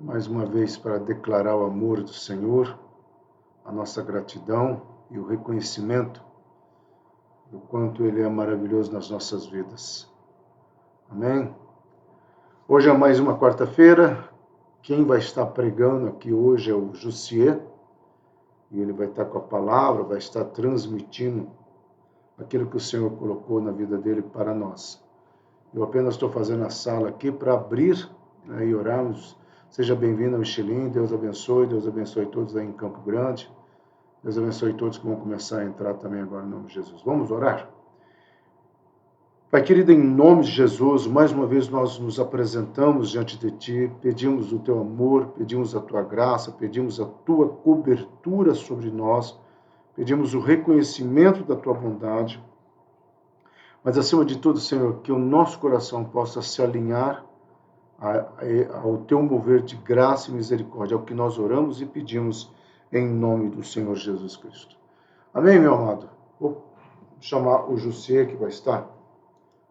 mais uma vez para declarar o amor do Senhor, a nossa gratidão e o reconhecimento do quanto Ele é maravilhoso nas nossas vidas. Amém? Hoje é mais uma quarta-feira. Quem vai estar pregando aqui hoje é o Jussier, e ele vai estar com a palavra, vai estar transmitindo aquilo que o Senhor colocou na vida dele para nós. Eu apenas estou fazendo a sala aqui para abrir, né, e orarmos. Seja bem-vindo ao Estilim, Deus abençoe todos aí em Campo Grande. Deus abençoe todos que vão começar a entrar também agora em nome de Jesus. Vamos orar? Pai querido, em nome de Jesus, mais uma vez nós nos apresentamos diante de Ti, pedimos o Teu amor, pedimos a Tua graça, pedimos a Tua cobertura sobre nós, pedimos o reconhecimento da Tua bondade, mas acima de tudo, Senhor, que o nosso coração possa se alinhar ao Teu mover de graça e misericórdia, ao que nós oramos e pedimos em nome do Senhor Jesus Cristo. Amém, meu amado? Vou chamar o Jussier, que vai estar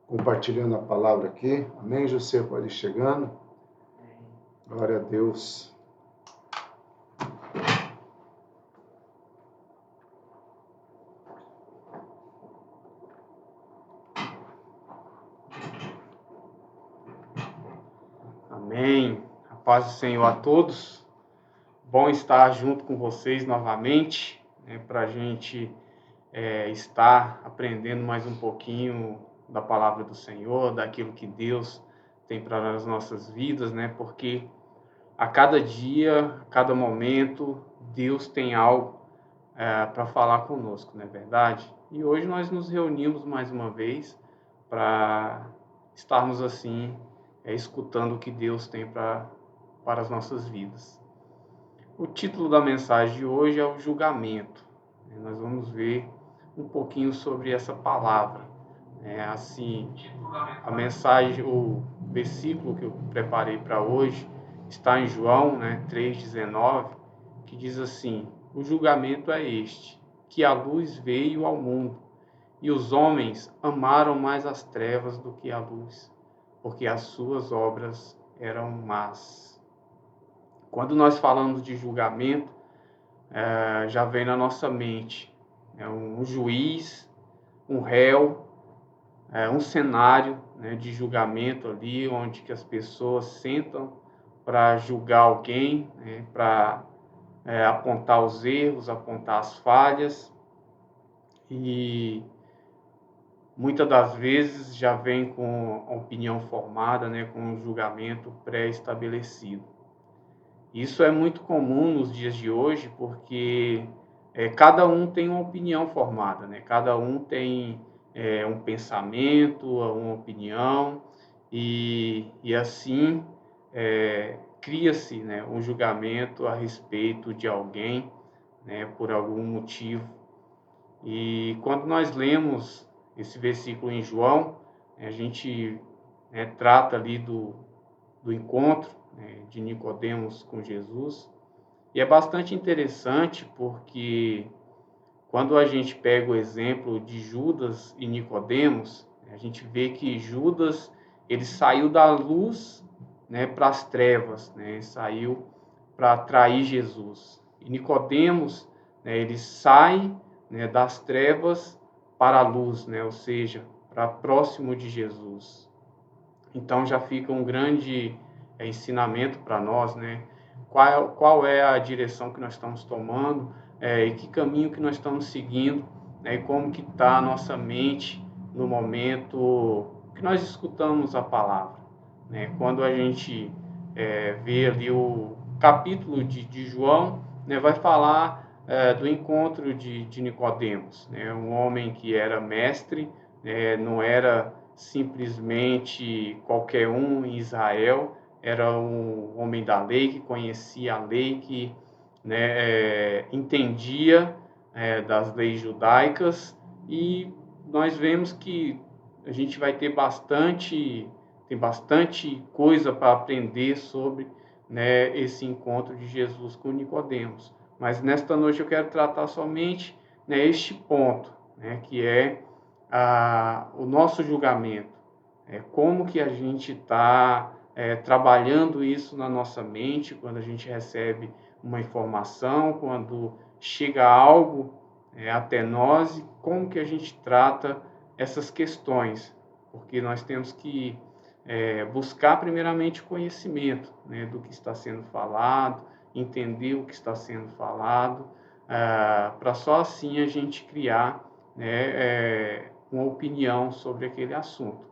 compartilhando a palavra aqui. Amém, Jussier? Pode ir chegando. Glória a Deus. Amém. A paz do Senhor a todos. Bom estar junto com vocês novamente, para a gente estar aprendendo mais um pouquinho da palavra do Senhor, daquilo que Deus tem para as nossas vidas, porque a cada dia, a cada momento, Deus tem algo para falar conosco, não é verdade? E hoje nós nos reunimos mais uma vez para estarmos assim, escutando o que Deus tem para as nossas vidas. O título da mensagem de hoje é o julgamento. Nós vamos ver um pouquinho sobre essa palavra. Assim, a mensagem, o versículo que eu preparei para hoje está em João 3,19, que diz assim: o julgamento é este, que a luz veio ao mundo, e os homens amaram mais as trevas do que a luz, porque as suas obras eram más. Quando nós falamos de julgamento, já vem na nossa mente um juiz, um réu, um cenário de julgamento ali, onde que as pessoas sentam para julgar alguém, para apontar os erros, apontar as falhas, e muitas das vezes já vem com a opinião formada, com um julgamento pré-estabelecido. Isso é muito comum nos dias de hoje, porque cada um tem uma opinião formada, cada um tem um pensamento, uma opinião, e assim cria-se um julgamento a respeito de alguém, por algum motivo. E quando nós lemos esse versículo em João, a gente trata ali do encontro de Nicodemos com Jesus. E é bastante interessante porque quando a gente pega o exemplo de Judas e Nicodemos, a gente vê que Judas ele saiu da luz para as trevas, saiu para trair Jesus. E Nicodemos ele sai das trevas para a luz, ou seja, para próximo de Jesus. Então já fica um grande ensinamento para nós, qual é a direção que nós estamos tomando, e que caminho que nós estamos seguindo, e como que está a nossa mente no momento que nós escutamos a palavra. Quando a gente vê ali o capítulo de João, vai falar do encontro de Nicodemos, um homem que era mestre, não era simplesmente qualquer um em Israel, era um homem da lei, que conhecia a lei, que entendia das leis judaicas, e nós vemos que a gente vai ter bastante coisa para aprender sobre esse encontro de Jesus com Nicodemos. Mas nesta noite eu quero tratar somente este ponto, que é o nosso julgamento, como que a gente está trabalhando isso na nossa mente, quando a gente recebe uma informação, quando chega algo até nós, e como que a gente trata essas questões, porque nós temos que buscar primeiramente conhecimento, né, do que está sendo falado, entender o que está sendo falado, para só assim a gente criar, né, uma opinião sobre aquele assunto.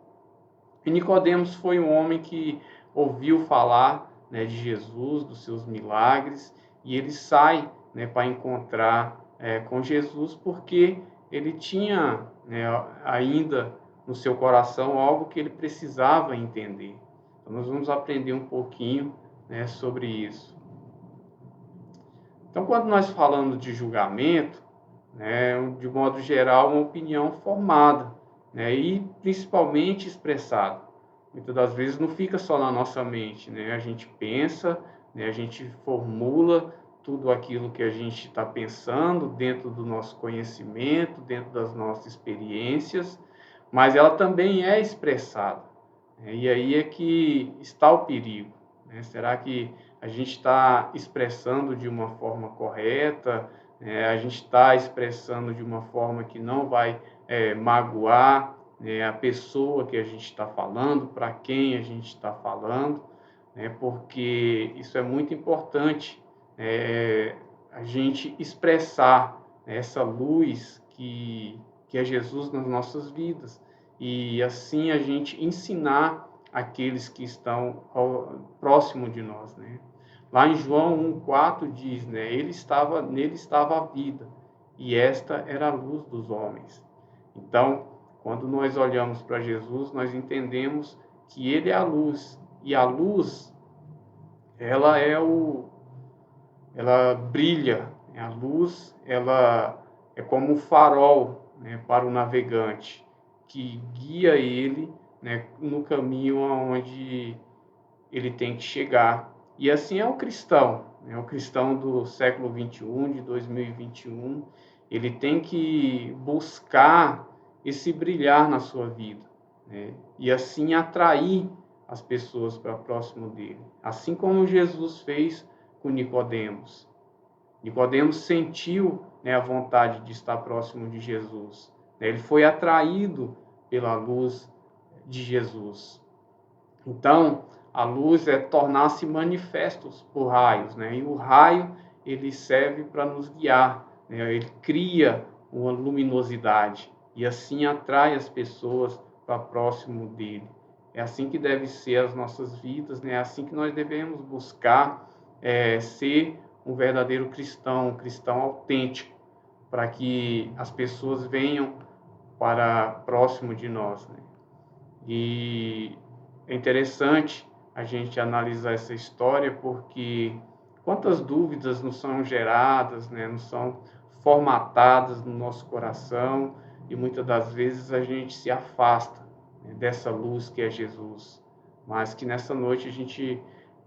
E Nicodemos foi um homem que ouviu falar, né, de Jesus, dos seus milagres, e ele sai, né, para encontrar com Jesus, porque ele tinha, né, ainda no seu coração algo que ele precisava entender. Então, nós vamos aprender um pouquinho, né, sobre isso. Então, quando nós falamos de julgamento, né, de modo geral, uma opinião formada, né, e principalmente expressada. Muitas das vezes não fica só na nossa mente, né? A gente pensa, né, a gente formula tudo aquilo que a gente está pensando dentro do nosso conhecimento, dentro das nossas experiências, mas ela também é expressada, né? E aí é que está o perigo, né? Será que a gente está expressando de uma forma correta? A gente está expressando de uma forma que não vai magoar a pessoa que a gente está falando, para quem a gente está falando, né? Porque isso é muito importante, a gente expressar, né, essa luz que é Jesus nas nossas vidas, e assim a gente ensinar aqueles que estão próximo de nós, né? Lá em João 1,4 diz, né, nele estava a vida, e esta era a luz dos homens. Então, quando nós olhamos para Jesus, nós entendemos que ele é a luz, e a luz, ela ela brilha, né? A luz, ela é como um farol, né, para o navegante, que guia ele, né, no caminho aonde ele tem que chegar. E assim é o cristão, né? O cristão do século 21, de 2021, ele tem que buscar esse brilhar na sua vida, né? E assim atrair as pessoas para próximo dele, assim como Jesus fez com Nicodemos. Nicodemos sentiu, né, a vontade de estar próximo de Jesus, né? Ele foi atraído pela luz de Jesus. Então, a luz é tornar-se manifestos por raios, né? E o raio, ele serve para nos guiar, né? Ele cria uma luminosidade e assim atrai as pessoas para próximo dele. É assim que deve ser as nossas vidas, né? É assim que nós devemos buscar ser um verdadeiro cristão, um cristão autêntico, para que as pessoas venham para próximo de nós, né? E é interessante a gente analisar essa história, porque quantas dúvidas não são geradas, né, não são formatadas no nosso coração, e muitas das vezes a gente se afasta, né, dessa luz que é Jesus. Mas que nessa noite a gente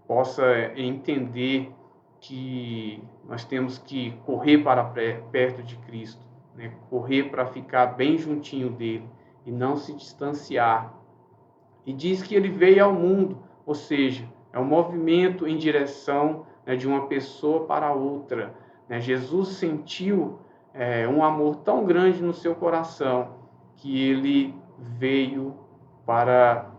possa entender que nós temos que correr para perto de Cristo, né, correr para ficar bem juntinho dele e não se distanciar. E diz que ele veio ao mundo, ou seja, é um movimento em direção, né, de uma pessoa para outra, né? Jesus sentiu um amor tão grande no seu coração que ele veio para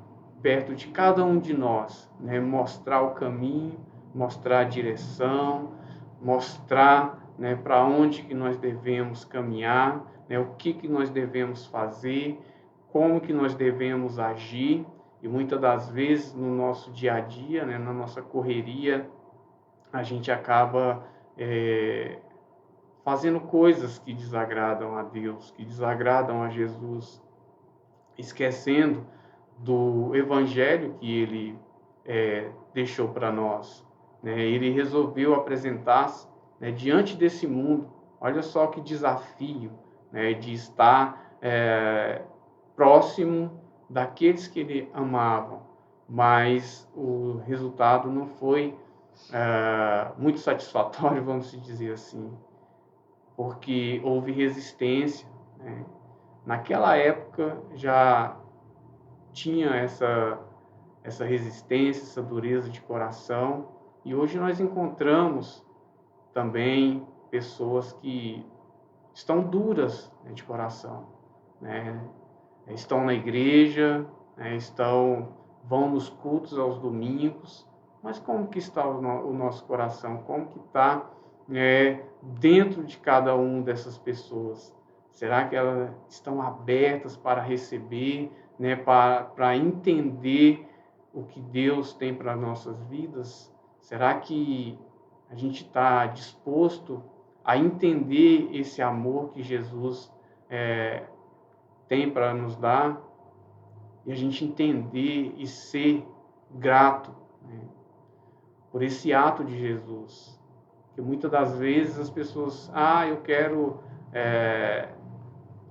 perto de cada um de nós, né? Mostrar o caminho, mostrar a direção, mostrar, né, para onde que nós devemos caminhar, né, o que nós devemos fazer, como que nós devemos agir. E muitas das vezes no nosso dia a dia, né, na nossa correria, a gente acaba fazendo coisas que desagradam a Deus, que desagradam a Jesus, esquecendo do evangelho que ele deixou para nós, né? Ele resolveu apresentar-se, né, diante desse mundo. Olha só que desafio, né, de estar próximo daqueles que ele amava, mas o resultado não foi muito satisfatório, vamos dizer assim, porque houve resistência, né? Naquela época já tinha essa resistência, essa dureza de coração. E hoje nós encontramos também pessoas que estão duras, né, de coração, né? Estão na igreja, né, vão nos cultos aos domingos, mas como que está o nosso coração? Como que está dentro de cada uma dessas pessoas? Será que elas estão abertas para receber, né, para entender o que Deus tem para nossas vidas? Será que a gente está disposto a entender esse amor que Jesus tem para nos dar, e a gente entender e ser grato, né, por esse ato de Jesus? Porque muitas das vezes as pessoas, eu quero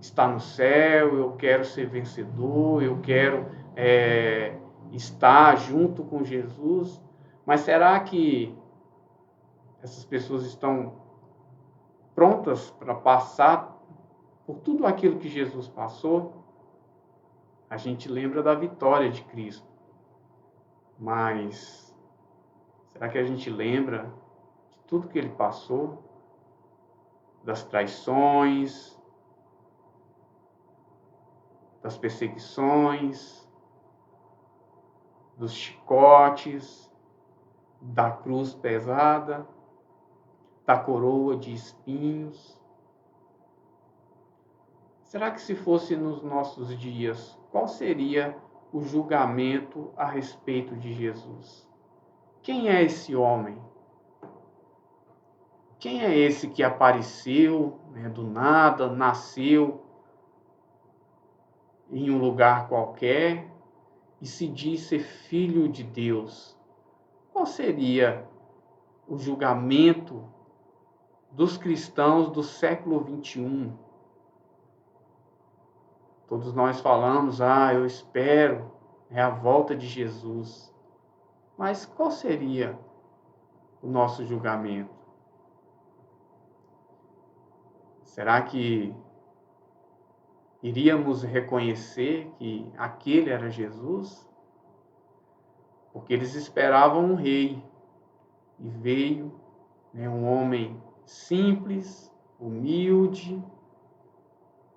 estar no céu, eu quero ser vencedor, eu quero estar junto com Jesus, mas será que essas pessoas estão prontas para passar por tudo aquilo que Jesus passou? A gente lembra da vitória de Cristo, mas será que a gente lembra de tudo que ele passou? Das traições, das perseguições, dos chicotes, da cruz pesada, da coroa de espinhos? Será que se fosse nos nossos dias, qual seria o julgamento a respeito de Jesus? Quem é esse homem? Quem é esse que apareceu, né, do nada, nasceu em um lugar qualquer e se diz ser filho de Deus? Qual seria o julgamento dos cristãos do século XXI? Todos nós falamos, eu espero a volta de Jesus. Mas qual seria o nosso julgamento? Será que iríamos reconhecer que aquele era Jesus? Porque eles esperavam um rei, e veio, né, um homem simples, humilde,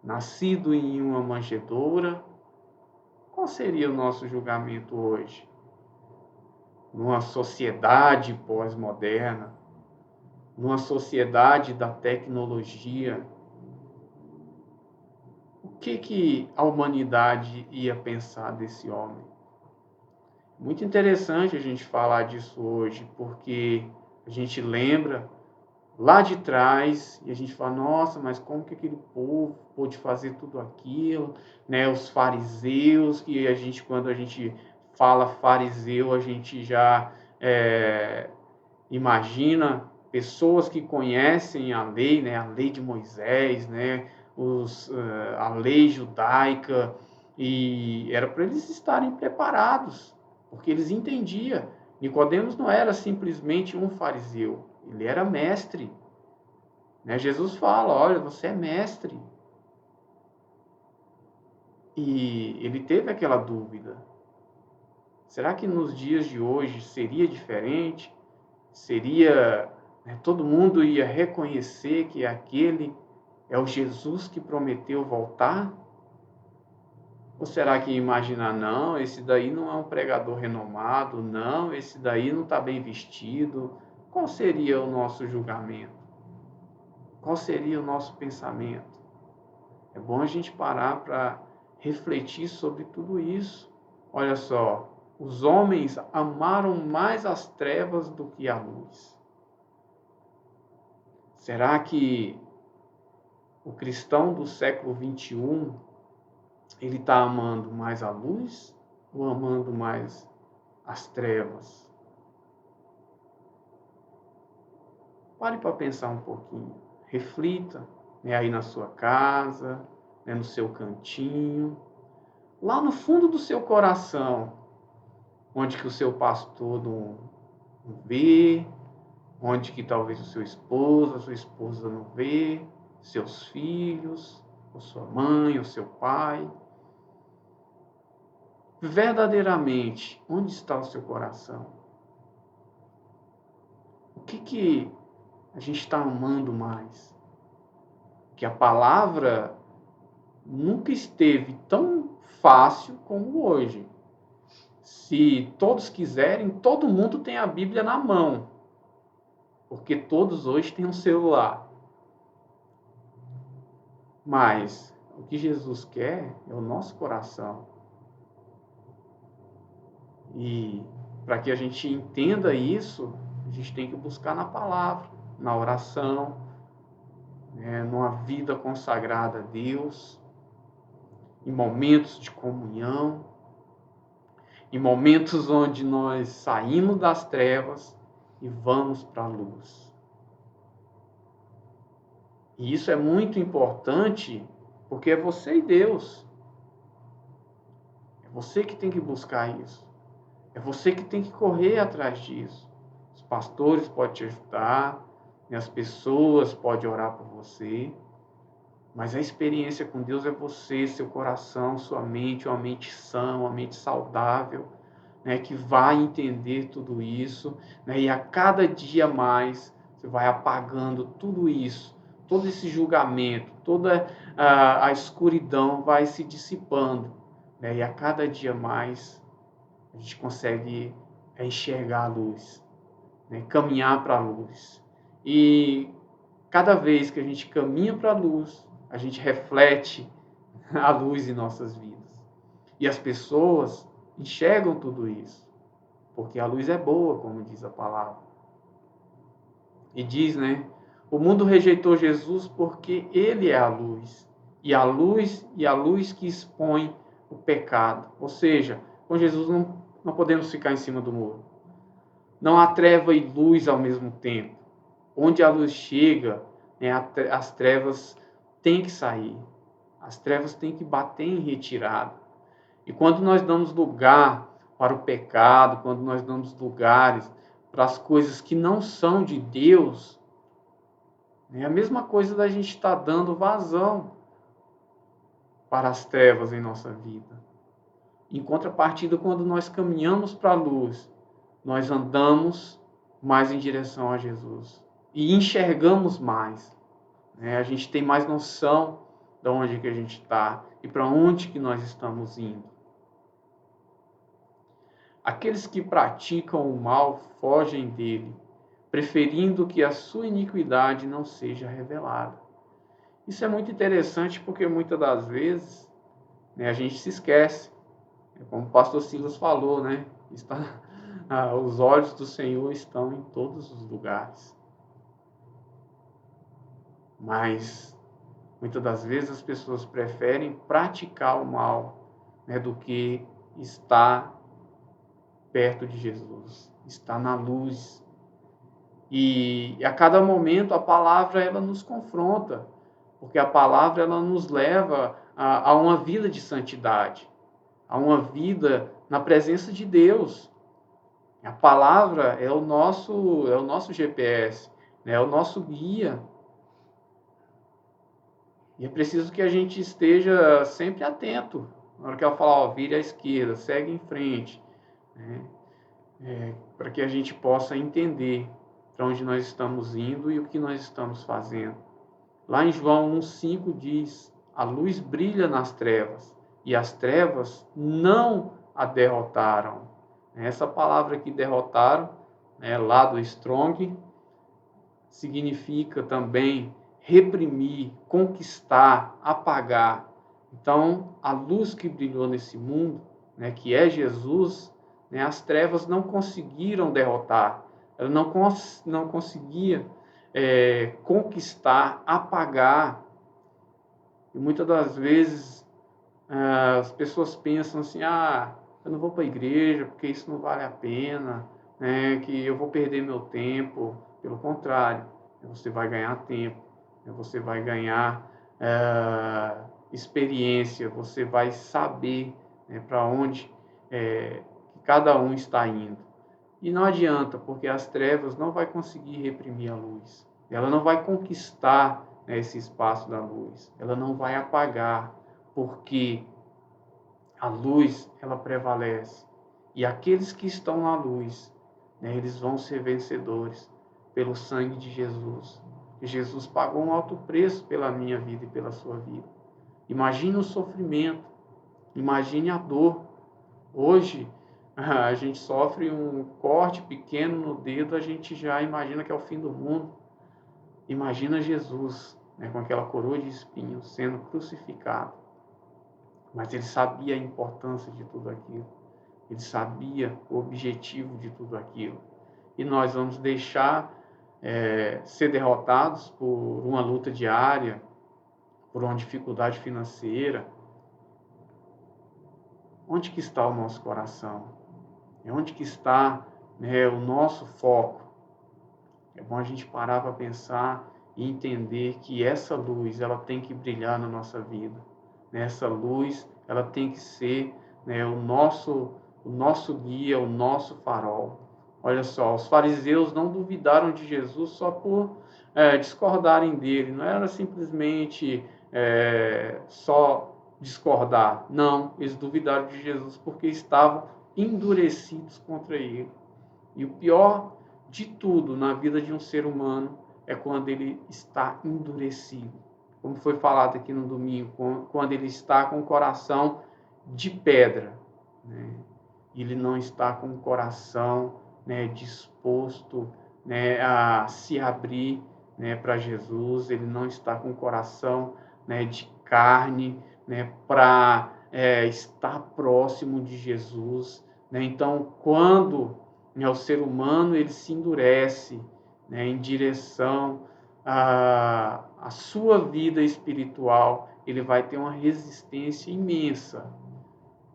nascido em uma manjedoura. Qual seria o nosso julgamento hoje? Numa sociedade pós-moderna, numa sociedade da tecnologia, o que a humanidade ia pensar desse homem? Muito interessante a gente falar disso hoje, porque a gente lembra lá de trás e a gente fala, nossa, mas como que aquele povo pôde fazer tudo aquilo, né? Os fariseus, que quando a gente fala fariseu, a gente já imagina pessoas que conhecem a lei, né? A lei de Moisés, né? A lei judaica, e era para eles estarem preparados, porque eles entendiam. Nicodemos não era simplesmente um fariseu, ele era mestre, né? Jesus fala, olha, você é mestre. E ele teve aquela dúvida. Será que nos dias de hoje seria diferente? Seria, né, todo mundo ia reconhecer que aquele é o Jesus que prometeu voltar? Ou será que imaginar, não, esse daí não é um pregador renomado, não, esse daí não está bem vestido? Qual seria o nosso julgamento? Qual seria o nosso pensamento? É bom a gente parar para refletir sobre tudo isso. Olha só, os homens amaram mais as trevas do que a luz. Será que o cristão do século XXI, ele está amando mais a luz ou amando mais as trevas? Pare para pensar um pouquinho. Reflita, né, aí na sua casa, né, no seu cantinho, lá no fundo do seu coração, onde que o seu pastor não vê, onde que talvez o seu esposo, a sua esposa não vê, seus filhos, ou sua mãe, ou seu pai. verdadeiramente, onde está o seu coração? O que a gente está amando mais? Que a palavra nunca esteve tão fácil como hoje. Se todos quiserem, todo mundo tem a Bíblia na mão, porque todos hoje têm um celular. Mas o que Jesus quer é o nosso coração. E para que a gente entenda isso, a gente tem que buscar na palavra, na oração, numa vida consagrada a Deus, em momentos de comunhão, em momentos onde nós saímos das trevas e vamos para a luz. E isso é muito importante, porque é você e Deus. É você que tem que buscar isso. É você que tem que correr atrás disso. Os pastores podem te ajudar, as pessoas podem orar por você, mas a experiência com Deus é você, seu coração, sua mente, uma mente sã, uma mente saudável, que vai entender tudo isso, e a cada dia mais você vai apagando tudo isso, todo esse julgamento, toda a escuridão vai se dissipando, e a cada dia mais a gente consegue enxergar a luz, caminhar para a luz. E cada vez que a gente caminha para a luz, a gente reflete a luz em nossas vidas. E as pessoas enxergam tudo isso, porque a luz é boa, como diz a palavra. E diz, o mundo rejeitou Jesus porque ele é a luz e a luz que expõe o pecado. Ou seja, com Jesus não podemos ficar em cima do muro. Não há treva e luz ao mesmo tempo. Onde a luz chega, as trevas têm que sair. As trevas têm que bater em retirada. E quando nós damos lugar para o pecado, quando nós damos lugares para as coisas que não são de Deus, é a mesma coisa da gente estar dando vazão para as trevas em nossa vida. Em contrapartida, quando nós caminhamos para a luz, nós andamos mais em direção a Jesus e enxergamos mais. A gente tem mais noção de onde que a gente está e para onde que nós estamos indo. Aqueles que praticam o mal fogem dele, preferindo que a sua iniquidade não seja revelada. Isso é muito interessante porque muitas das vezes a gente se esquece. Como o pastor Silas falou, os olhos do Senhor estão em todos os lugares. Mas muitas das vezes as pessoas preferem praticar o mal do que estar perto de Jesus, estar na luz. E a cada momento a palavra ela nos confronta, porque a palavra ela nos leva a uma vida de santidade, a uma vida na presença de Deus. A palavra é o nosso GPS, é o nosso guia. E é preciso que a gente esteja sempre atento. Na hora que ela falar, vire à esquerda, segue em frente, para que a gente possa entender para onde nós estamos indo e o que nós estamos fazendo. Lá em João 1,5 diz, a luz brilha nas trevas e as trevas não a derrotaram. Essa palavra que derrotaram, lá do Strong, significa também reprimir, conquistar, apagar. Então, a luz que brilhou nesse mundo, que é Jesus, as trevas não conseguiram derrotar. Ela não conseguia conquistar, apagar. E muitas das vezes as pessoas pensam assim, eu não vou para a igreja porque isso não vale a pena, que eu vou perder meu tempo. Pelo contrário, você vai ganhar tempo, você vai ganhar experiência, você vai saber para onde cada um está indo. E não adianta, porque as trevas não vai conseguir reprimir a luz. Ela não vai conquistar esse espaço da luz. Ela não vai apagar, porque a luz, ela prevalece. E aqueles que estão na luz, né, eles vão ser vencedores pelo sangue de Jesus. E Jesus pagou um alto preço pela minha vida e pela sua vida. Imagine o sofrimento, imagine a dor. Hoje, a gente sofre um corte pequeno no dedo, a gente já imagina que é o fim do mundo. Imagina Jesus, né, com aquela coroa de espinhos, sendo crucificado. Mas ele sabia a importância de tudo aquilo. Ele sabia o objetivo de tudo aquilo. E nós vamos deixar ser derrotados por uma luta diária, por uma dificuldade financeira. Onde que está o nosso coração? Onde que está, né, o nosso foco? É bom a gente parar para pensar e entender que essa luz, ela tem que brilhar na nossa vida. Essa luz, ela tem que ser, né, o nosso guia, o nosso farol. Olha só, os fariseus não duvidaram de Jesus só por discordarem dele. Não era simplesmente só discordar. Não, eles duvidaram de Jesus porque estavam endurecidos contra ele. E o pior de tudo na vida de um ser humano é quando ele está endurecido. Como foi falado aqui no domingo, quando ele está com o coração de pedra, né? Ele não está com o coração, né, disposto, né, a se abrir, né, para Jesus. Ele não está com o coração, né, de carne, né, para estar próximo de Jesus, né? Então, quando, né, o ser humano ele se endurece, né, em direção à sua vida espiritual, ele vai ter uma resistência imensa,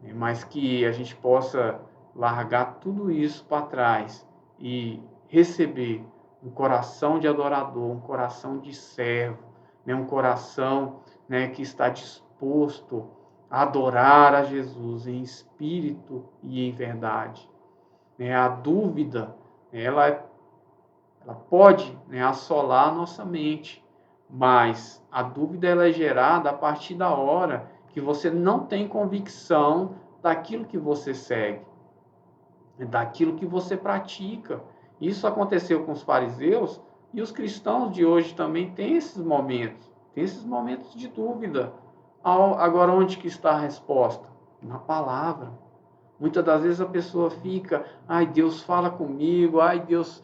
né? Mas que a gente possa largar tudo isso para trás e receber um coração de adorador, um coração de servo, né, um coração, né, que está disposto a adorar a Jesus em espírito e em verdade. A dúvida, ela pode, né, assolar a nossa mente, mas a dúvida ela é gerada a partir da hora que você não tem convicção daquilo que você segue, daquilo que você pratica. Isso aconteceu com os fariseus e os cristãos de hoje também têm esses momentos de dúvida. Agora, onde que está a resposta? Na palavra. Muitas das vezes a pessoa fica, ai Deus fala comigo, ai Deus,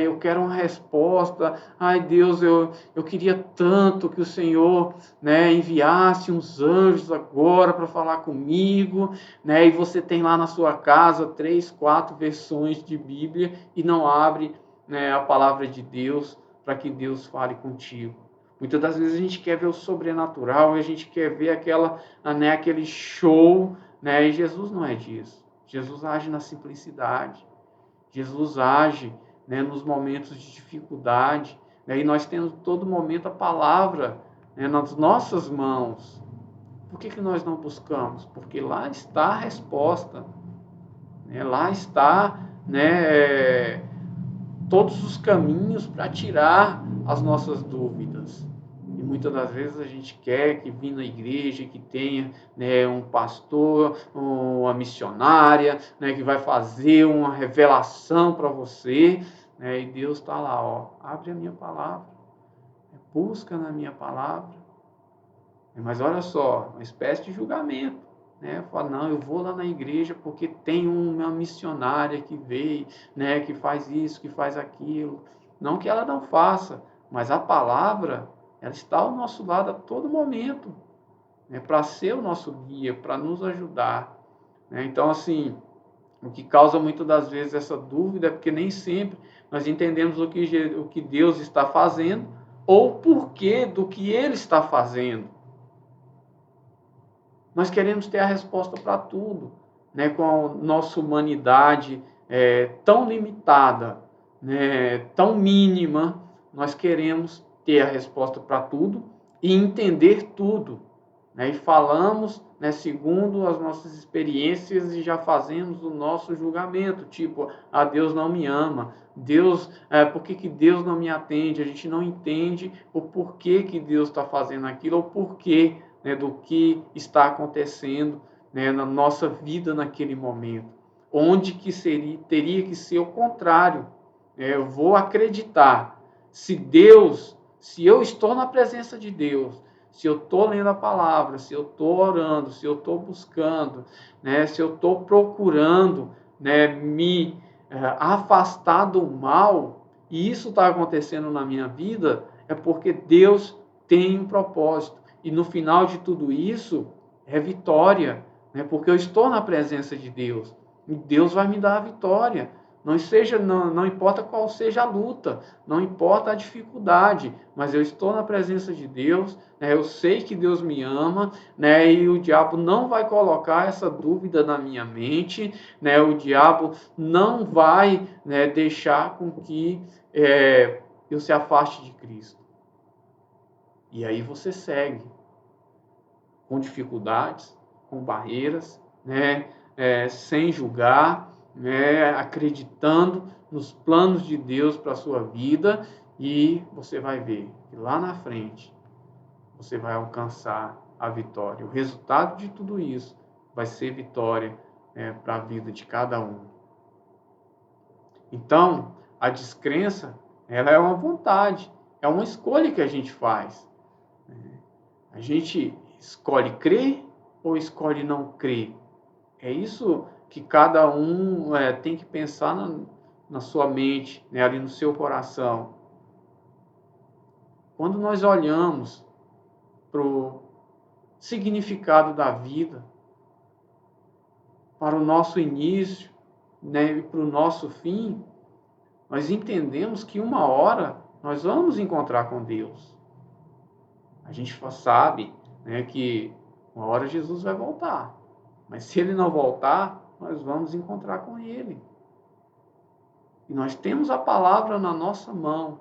eu quero uma resposta, ai Deus, eu queria tanto que o Senhor, né, enviasse uns anjos agora para falar comigo, né, e você tem lá na sua casa 3, 4 versões de Bíblia e não abre, né, a palavra de Deus para que Deus fale contigo. Muitas das vezes a gente quer ver o sobrenatural, a gente quer ver aquele show, né? E Jesus não é disso. Jesus age na simplicidade. Jesus age, né, nos momentos de dificuldade. Né? E nós temos todo momento a palavra, né, nas nossas mãos. Por que nós não buscamos? Porque lá está a resposta. Né? Lá está, né, todos os caminhos para tirar as nossas dúvidas. E muitas das vezes a gente quer que vir na igreja, que tenha, né, um pastor, uma missionária, né, que vai fazer uma revelação para você, né, e Deus está lá, ó, abre a minha palavra, busca na minha palavra. Mas olha só, uma espécie de julgamento. Fala, não, eu vou lá na igreja porque tem uma missionária que veio, né, que faz isso, que faz aquilo. Não que ela não faça, mas a palavra, ela está ao nosso lado a todo momento, né, para ser o nosso guia, para nos ajudar. Então, assim, o que causa muitas das vezes essa dúvida é porque nem sempre nós entendemos o que Deus está fazendo ou o porquê do que Ele está fazendo. Nós queremos ter a resposta para tudo, né? Com a nossa humanidade tão limitada, né? Tão mínima, nós queremos ter a resposta para tudo e entender tudo. Né? E falamos, né, segundo as nossas experiências e já fazemos o nosso julgamento, tipo, Deus não me ama, Deus, por que Deus não me atende? A gente não entende o porquê que Deus está fazendo aquilo, ou porquê, né, do que está acontecendo, né, na nossa vida naquele momento, onde que teria que ser o contrário. Eu vou acreditar, se eu estou na presença de Deus, se eu estou lendo a palavra, se eu estou orando, se eu estou buscando, né, se eu estou procurando, né, me afastar do mal, e isso está acontecendo na minha vida, é porque Deus tem um propósito. E no final de tudo isso, é vitória, né, porque eu estou na presença de Deus. E Deus vai me dar a vitória. Não importa qual seja a luta, não importa a dificuldade, mas eu estou na presença de Deus, né, eu sei que Deus me ama, né, e o diabo não vai colocar essa dúvida na minha mente, né, o diabo não vai, né, deixar com que eu se afaste de Cristo. E aí você segue com dificuldades, com barreiras, né, sem julgar, né, acreditando nos planos de Deus para a sua vida, e você vai ver que lá na frente você vai alcançar a vitória. O resultado de tudo isso vai ser vitória para a vida de cada um. Então, a descrença, ela é uma vontade, é uma escolha que a gente faz. A gente escolhe crer ou escolhe não crer? É isso que cada um tem que pensar na sua mente, né, ali no seu coração. Quando nós olhamos para o significado da vida, para o nosso início, né, e para o nosso fim, nós entendemos que uma hora nós vamos encontrar com Deus. A gente sabe, né, que uma hora Jesus vai voltar. Mas se ele não voltar, nós vamos encontrar com ele. E nós temos a palavra na nossa mão.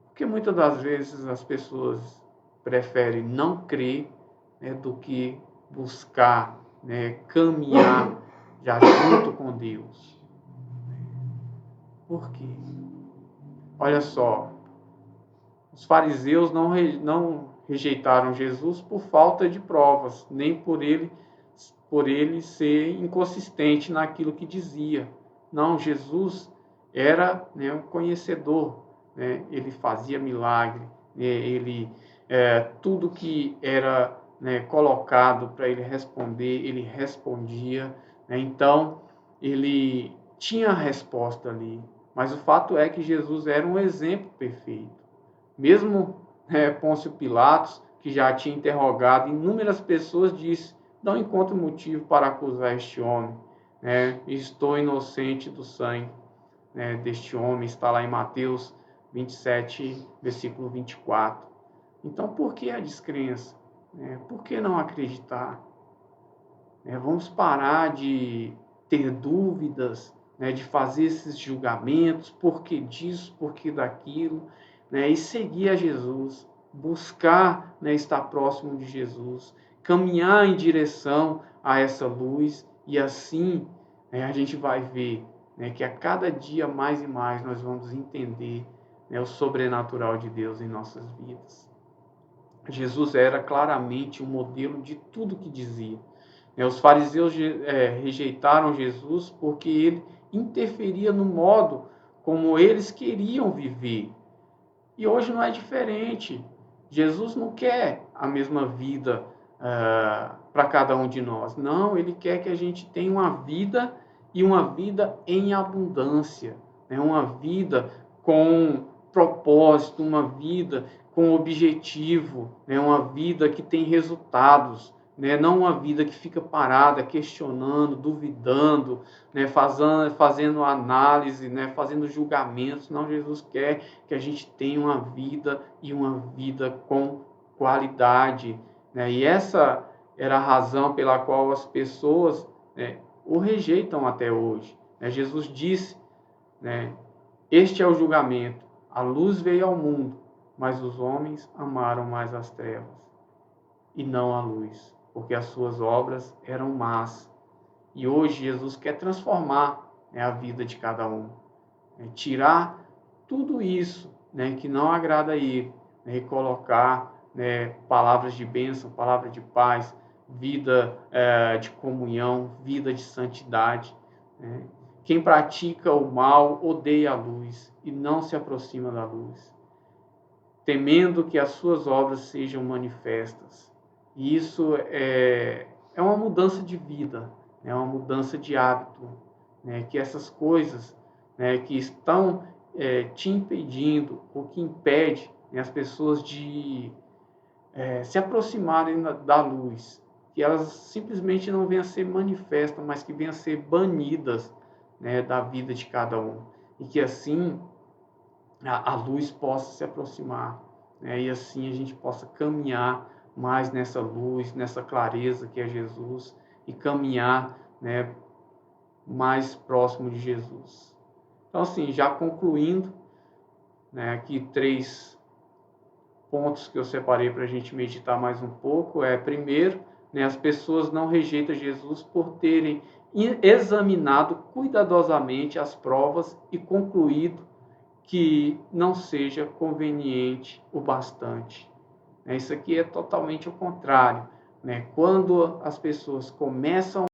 Porque muitas das vezes as pessoas preferem não crer, né, do que buscar, né, caminhar já junto com Deus. Por quê? Olha só, os fariseus não rejeitaram Jesus por falta de provas, nem por ele ser inconsistente naquilo que dizia. Não, Jesus era, né, um conhecedor, né? Ele fazia milagre, né? Tudo que era, né, colocado para ele responder, ele respondia, né? Então, ele tinha a resposta ali. Mas o fato é que Jesus era um exemplo perfeito. Mesmo Pôncio Pilatos, que já tinha interrogado inúmeras pessoas, disse: não encontro motivo para acusar este homem. Estou inocente do sangue deste homem. Está lá em Mateus 27, versículo 24. Então, por que a descrença? Por que não acreditar? Vamos parar de ter dúvidas, de fazer esses julgamentos, por que disso, por que daquilo, e seguir a Jesus, buscar estar próximo de Jesus, caminhar em direção a essa luz, e assim a gente vai ver que a cada dia mais e mais nós vamos entender o sobrenatural de Deus em nossas vidas. Jesus era claramente um modelo de tudo que dizia. Os fariseus rejeitaram Jesus porque ele interferia no modo como eles queriam viver. E hoje não é diferente. Jesus não quer a mesma vida para cada um de nós. Não, ele quer que a gente tenha uma vida, e uma vida em abundância. Uma vida com propósito, uma vida com objetivo, uma vida que tem resultados. Não uma vida que fica parada, questionando, duvidando, fazendo análise, fazendo julgamentos. Não, Jesus quer que a gente tenha uma vida, e uma vida com qualidade. E essa era a razão pela qual as pessoas o rejeitam até hoje. Jesus disse, este é o julgamento, a luz veio ao mundo, mas os homens amaram mais as trevas e não a luz, porque as suas obras eram más. E hoje Jesus quer transformar a vida de cada um, tirar tudo isso que não agrada a ele, e colocar palavras de bênção, palavras de paz, vida de comunhão, vida de santidade, né? Quem pratica o mal odeia a luz e não se aproxima da luz, temendo que as suas obras sejam manifestas. E isso é uma mudança de vida, é uma mudança de hábito, né? Que essas coisas, né, que estão te impedindo, ou que impede, né, as pessoas de se aproximarem da luz, que elas simplesmente não venham a ser manifestas, mas que venham a ser banidas, né, da vida de cada um. E que assim a luz possa se aproximar, né, e assim a gente possa caminhar mais nessa luz, nessa clareza que é Jesus, e caminhar, né, mais próximo de Jesus. Então, assim, já concluindo, né, aqui 3 pontos que eu separei para a gente meditar mais um pouco. Primeiro, né, as pessoas não rejeitam Jesus por terem examinado cuidadosamente as provas e concluído que não seja conveniente o bastante. Isso aqui é totalmente o contrário, né? Quando as pessoas começam